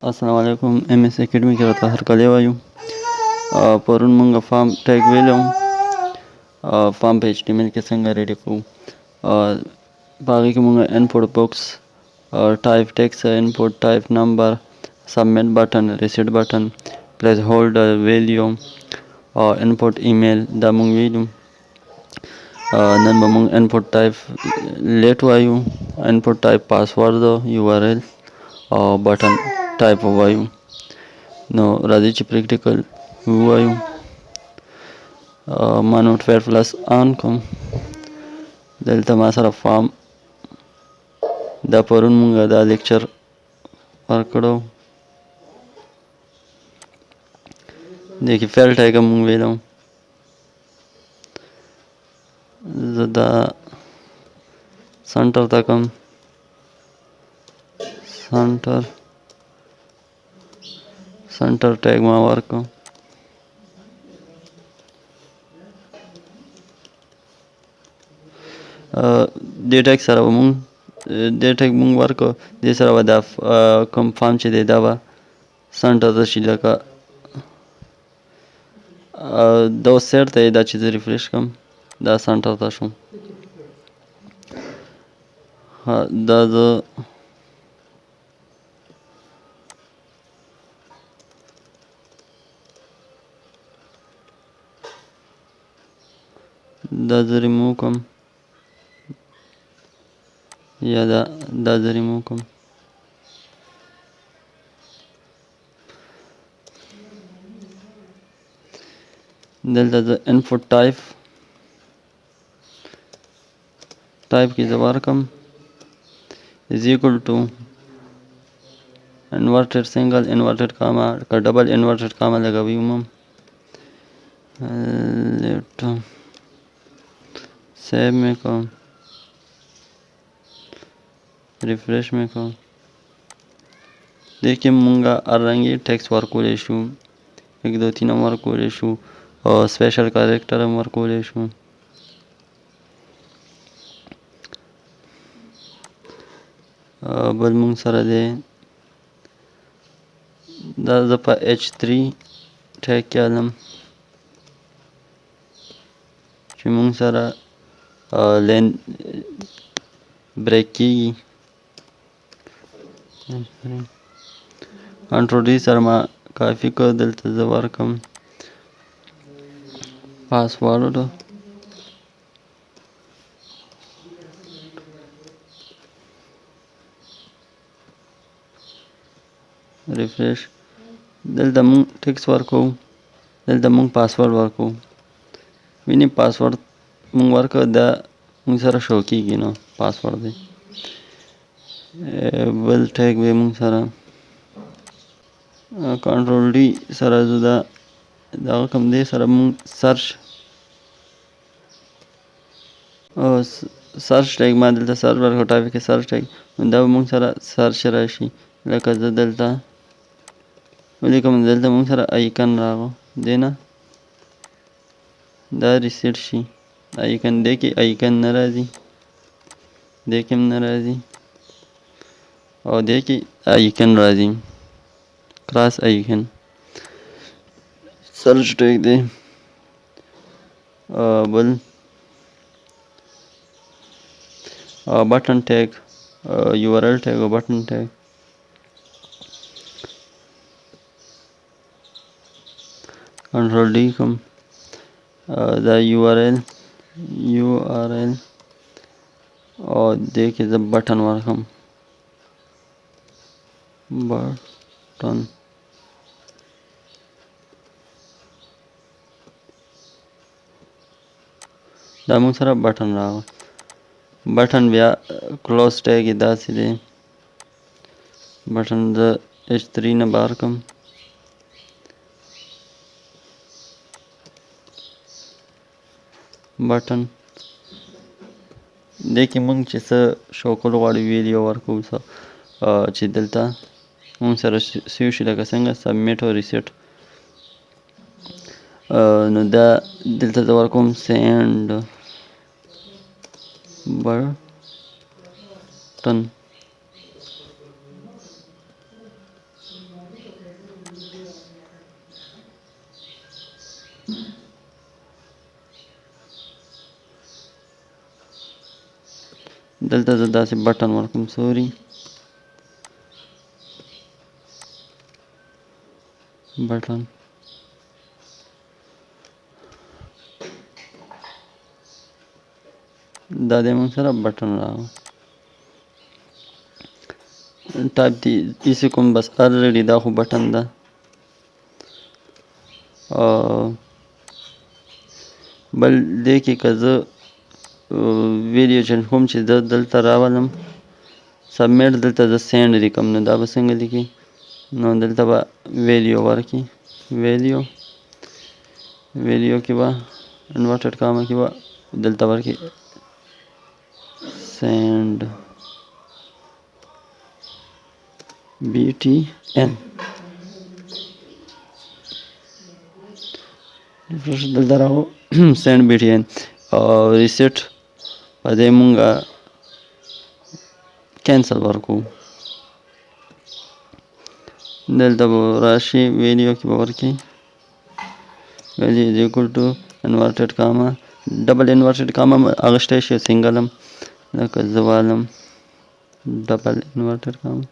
अस्सलाम वालेकुम MS academy کې راته هرکلی وایو. پرون مونږ فارم ټیګ ویلو فارم په HTML کې څنګه ریډي کوو. په هغې کې مونږ انپوټ بوکس ټایپ ټیکس انپوټ ټایپ نمبر سبمیټ بټن ریسیټ بټن پلیس هولډر ویلیو انپوټ ایمیل دا مونږ ویلو. نن به مونږ انپوټ ټایپ لیټ وایو انپوټ ټایپ پاسورډ URL او بټن ټایپ وایو. نو راځئ چې پریکټیکل ووایو. ما نوټ پیډ پلس آن کوم. دلته ما سره فارم دا پرون مونږ دا لیکچر ورکړو. دې کې فیل ټیګ هم مونږ ویلو. زه دا سنټر ته کوم سنټر ټیګ ما ورکړو. دې ټیګ سره به مونږ دې ټیګ مونږ ورکړو. دې سره به دا کوم فارم چې دی دا به سنټر ته شي. لکه دا اوس سیټ ته دا چې زه ریفریش کړم دا سنټر ته شو. دا زه ریموو کوم یا دا زه ریموو کوم. دلته زه انپوټ ټایپ کې زه ورکړم is equal to inverted single inverted comma که ډبل inverted comma لګوي هم سیو مې کوم ریفریش مې کوم. دې کې مونږه هر رنګې ټیکس ورکولی شو 1 2 3 هم ورکولی شو او سپیشل کریکټر هم ورکولی شو. بل مونږ سره دی دا زه په H3 ټیګ کې علم چې مونږ سره لین بریک کېږي. کنټرول ډي سره ما کافي کړ. دلته زه ورکړم پاسورډ ریفریش. دلته مونږ ټیکس ورکوو. دلته مونږ پاسورډ ورکوو. ویني پاسورډ مونږ ورکړ دا مونږ سره شو کېږي نو پاسورډ دی. بل ټیګ وی مونږ سره کنټرول ډي سره زه دغه کوم دی سره مونږ سرچ ټیګ ما دلته سرچ ورکړو ټایپ کې سرچ ټیګ دا به مونږ سره سرچ راشي. لکه زه دلته ولیکم دلته مونږ سره آیکن راغو دی نه دا ریسیټ شي آیکن. دی کې آیکن نه راځي دی کې هم نه راځي او دی کې آیکن راځي کراس آیکن سرچ ټیګ دی. بل بټن ټیګ URL ټیګ او بټن ټیګ. کنټرول ډي کوم دا URL او دې کې زه بټن ورکړم بټن. دا مونږ سره بټن راغی. بټن بیا کلوز ټیګ یې داسې دی. بټن زه H3 نه بهر کړم. بټن دې کې مونږ چې څه شو کول غواړو ویډیو ورکوو چې دلته مونږ سره سیو شي لکه څنګه سبمیټ او ریسیټ. نو دا دلته زه ورکوم سینډ بټن دلته زه داسې بټن ورکوم سوري بټن دا دی موږ سره بټن راغی ټایپ دی ایسې کوم بس الریډي دا خو بټن ده بل دې کې که زه ویډیو چینج کوم چې زه دلته راولم سبمیټ دلته زه سینډ لیکم نو دا به څنګه لیکي نو دلته به ویډیو ورکړي ویډیو کې به انورټډ کاما کې به دلته ورکړي سینډ BTN دلته راغو سینډ BTN او ریسیټ په دې مونږه کینسل ورکو دلته به راشي ویډیو کې به ورکړي ویډیو از ایکول ټو انورټډ کاما ډبل انورټډ کاما اغشتی شي سنګل هم لکه زه والم ډبل انورټډ کاما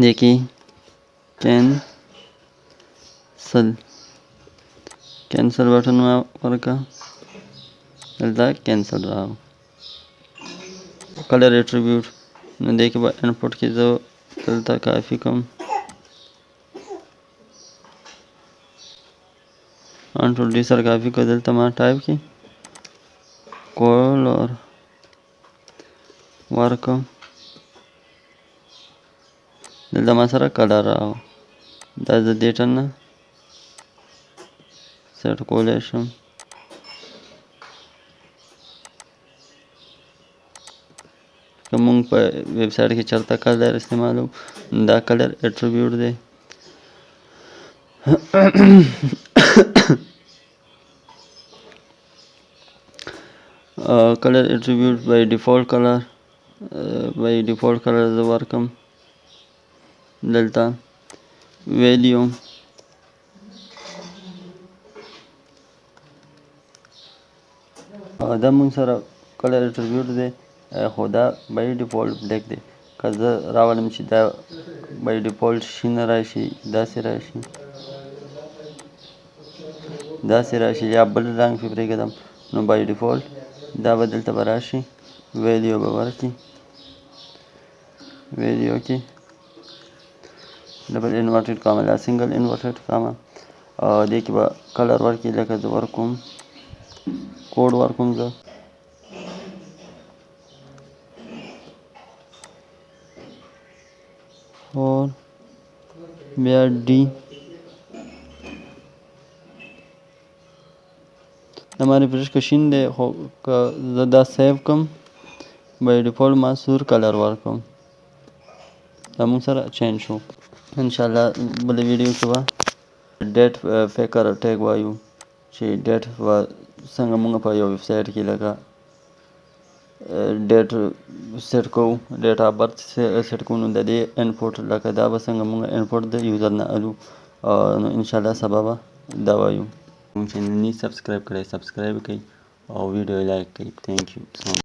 دې کې کینسل بټن ورکړه دلته کینسل راغو کلر اټریبیوټ نو دې کې به انپوټ کې زه دلته کافي کوم کنټرول ډي سره کافي کو دلته ما ټایپ کې کولر ورکړم دلته ما سره کلر راغو دا زه دې ټن نه سیټ کولی شم که مونږ په ویب سایټ کې چېرته کلر استعمالوو دا کلر اټریبیوټ دی کلر اټریبیوټ باي ډیفالت کلر زه ورکم دلته ویلیو دا مونږ سره کلر اټریبیوټ دی خو دا باي ډیفالت بلیک دی که زه راولم چې دا باي ډیفالت شین راشي داسې راشي یا بل رنګ پې پرېږدم نو باي ډیفالت دا به دلته به راشي ویلیو به ورکړي ویلیو کې ډبل انورټډ کاما یا سنګل انورټډ کاما دې کې به کلر ورکړي لکه زه ورکوم کوډ ورکوم زه اور بیا डी زما ریفریش که شین دی خو که زه دا سیو کړم باي ډیفالت ما سور کلر ورکړم دا مونږ سره چینج شو انشاءالله بله ویډیو کې به ډیټ فیکر ټیګ وایو چې ډیټ به څنګه مونږ په یو ویب سایټ کې لکه ډیټ سیټ کوو ډیټ اف برث سیټ کوو نو د دې انپوټ لکه دا به څنګه مونږ انپوټ د یوزر نه الو نو انشاءالله سبا به دا وایو مونږ چینل نه سبسکرایب کړئ سبسکرایب کړئ او ویډیو لایک کړئ تھینک یو